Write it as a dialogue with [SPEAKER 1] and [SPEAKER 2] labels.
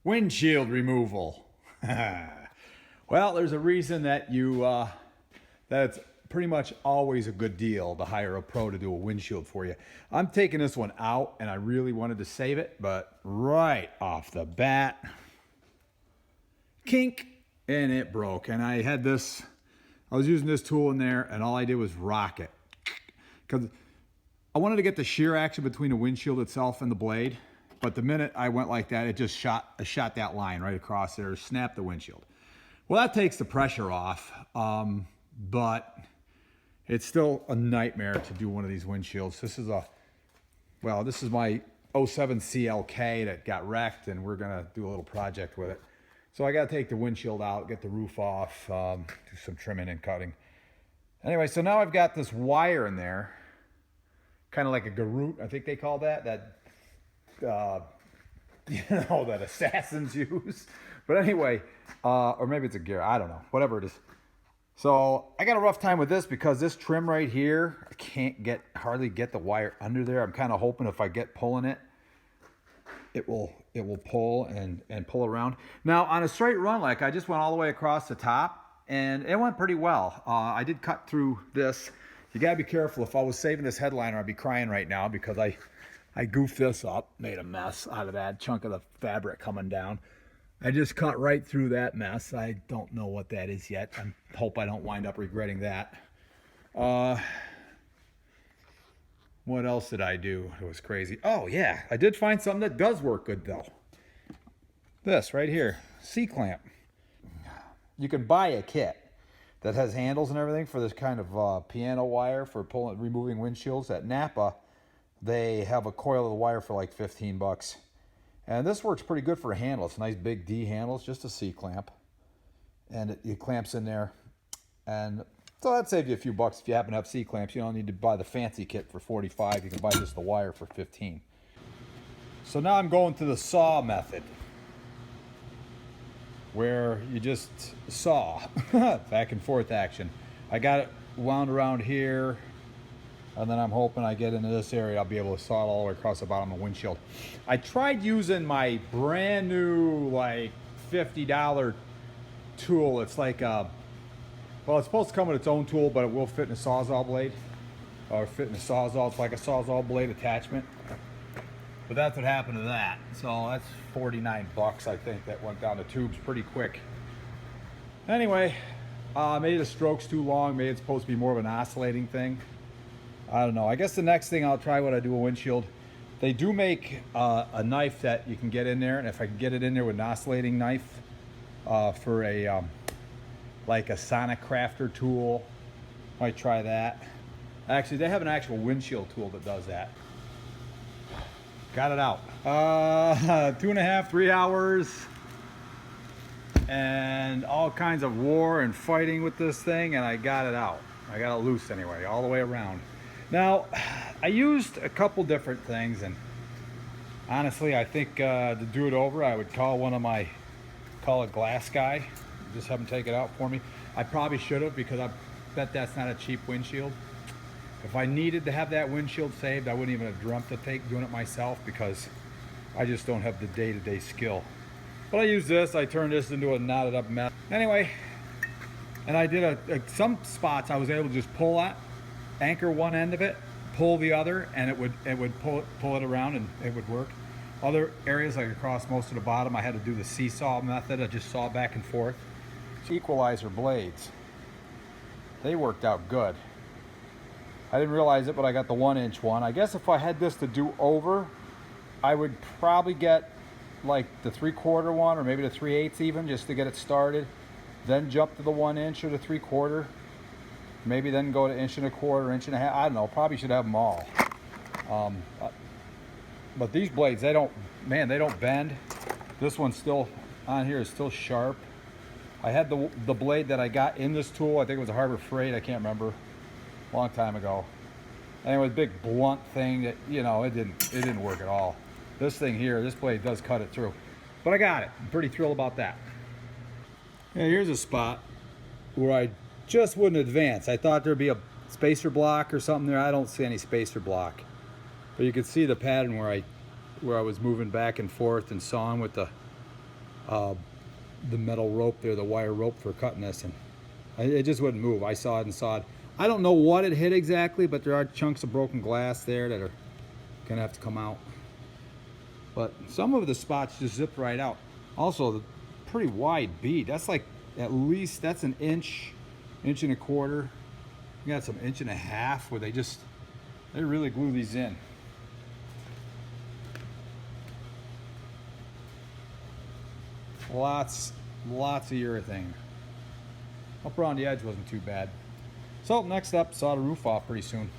[SPEAKER 1] Windshield removal. Well, there's a reason that that's pretty much always a good deal to hire a pro to do a windshield for you. I'm taking this one out and I really wanted to save it, but right off the bat, kink, and it broke. And I was using this tool in there and all I did was rock it. Because I wanted to get the shear action between the windshield itself and the blade. But the minute I went like that, it just shot that line right across there, snapped the windshield. Well, that takes the pressure off, but it's still a nightmare to do one of these windshields. This is my '07 CLK that got wrecked, and we're gonna do a little project with it. So I gotta take the windshield out, get the roof off, do some trimming and cutting. Anyway, so now I've got this wire in there, kind of like a garrote, I think they call that that assassins use. But anyway, or maybe it's a gear, I don't know, whatever it is. So I got a rough time with this because this trim right here, I can't hardly get the wire under there. I'm kind of hoping if I get pulling it, it will pull and pull around. Now on a straight run, like I just went all the way across the top and it went pretty well. I did cut through this. You gotta be careful. If I was saving this headliner, I'd be crying right now because I goofed this up, made a mess out of that chunk of the fabric coming down. I just cut right through that mess. I don't know what that is yet. I hope I don't wind up regretting that. What else did I do? It was crazy. Oh yeah, I did find something that does work good though. This right here, C-clamp. You can buy a kit that has handles and everything for this kind of piano wire for removing windshields. At Napa, they have a coil of the wire for like 15 bucks. And this works pretty good for a handle. It's a nice big D handle. It's just a C-clamp. And it clamps in there. And so that saves you a few bucks if you happen to have C-clamps. You don't need to buy the fancy kit for 45. You can buy just the wire for 15. So now I'm going to the saw method, where you just saw. Back and forth action. I got it wound around here. And then I'm hoping I get into this area, I'll be able to saw it all the way across the bottom of the windshield. I tried using my brand new, like, $50 tool. It's like well, it's supposed to come with its own tool, but it will fit in a Sawzall blade. Or fit in a Sawzall. It's like a Sawzall blade attachment. But that's what happened to that. So that's 49 bucks, I think. That went down the tubes pretty quick. Anyway, maybe the stroke's too long. Maybe it's supposed to be more of an oscillating thing. I don't know. I guess the next thing I'll try when I do a windshield, they do make a knife that you can get in there, and if I can get it in there with an oscillating knife for a like a Sonic Crafter tool, might try that. Actually, they have an actual windshield tool that does that. Got it out. 2.5, 3 hours, and all kinds of war and fighting with this thing, and I got it out. I got it loose anyway, all the way around. Now, I used a couple different things, and honestly, I think to do it over, I would call a glass guy, just have him take it out for me. I probably should have, because I bet that's not a cheap windshield. If I needed to have that windshield saved, I wouldn't even have dreamt of doing it myself, because I just don't have the day-to-day skill. But I used this, I turned this into a knotted up mess. Anyway, and I did some spots I was able to just pull at, anchor one end of it, pull the other, and it would pull it around and it would work. Other areas, like across most of the bottom, I had to do the seesaw method. I just saw back and forth. Equalizer blades, they worked out good. I didn't realize it, but I got the 1-inch one. I guess if I had this to do over, I would probably get like the 3/4 one, or maybe the 3/8 even, just to get it started. Then jump to the 1-inch or the 3/4. Maybe then go to 1.25 inch, 1.5 inch. I don't know. Probably should have them all. But these blades, they don't bend. This one's still on here, is still sharp. I had the blade that I got in this tool. I think it was a Harbor Freight. I can't remember. A long time ago. Anyway, a big blunt thing that, you know, it didn't work at all. This thing here, this blade does cut it through. But I got it. I'm pretty thrilled about that. Yeah, here's a spot where I just wouldn't advance. I thought there'd be a spacer block or something there. I don't see any spacer block. But you can see the pattern where I was moving back and forth and sawing with the the metal rope there, the wire rope for cutting this, and it just wouldn't move. I saw it and saw it. I don't know what it hit exactly, but there are chunks of broken glass there that are gonna have to come out. But some of the spots just zipped right out. Also, the pretty wide bead. That's like at least, that's an inch, inch and a quarter. You got some inch and a half where they really glue these in. Lots of urethane. Up around the edge wasn't too bad. So next up, saw the roof off pretty soon.